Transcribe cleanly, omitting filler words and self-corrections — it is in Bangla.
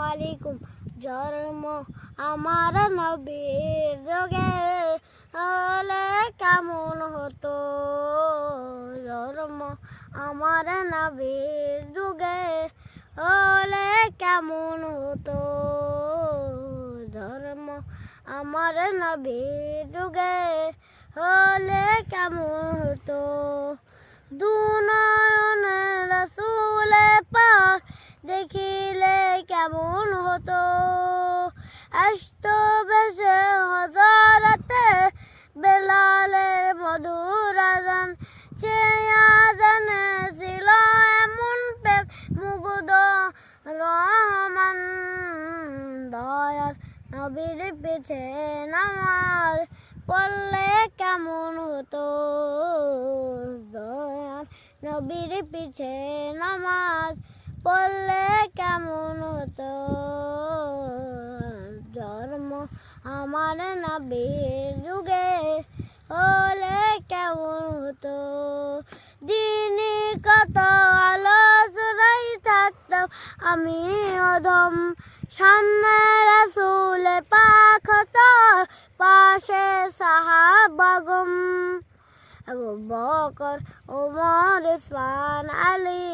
আলাইকুম। জন্ম আমার নবীর যুগে হলে কেমন হতো, জন্ম আমার নবীর যুগে হলে কেমন হতো, জন্ম আমার নবীর যুগে হলে কেমন হতো। দুনয়নে রাসূলে পাক দেখিলে কেমন হতো, আসতো বেশে হযরতে বেলালের মধুর আযান, সে আযানে ছিল এমন প্রেম মুগ্ধ রহমান। দয়ার নবীর পিছে নামাজ পড়লে কেমন হতো, দয়ার নবীর পিছে নামাজ পড়লে কেমন হতো, জন্ম আমার নবীর যুগে হলে কেমন হতো। দিনে কত আলোচনায় থাকতাম আমি অধম, সামনে রাসূল পাক হতো, পাশে সাহাবাগণ, আবু বকর, ওমর, উসমান, আলী।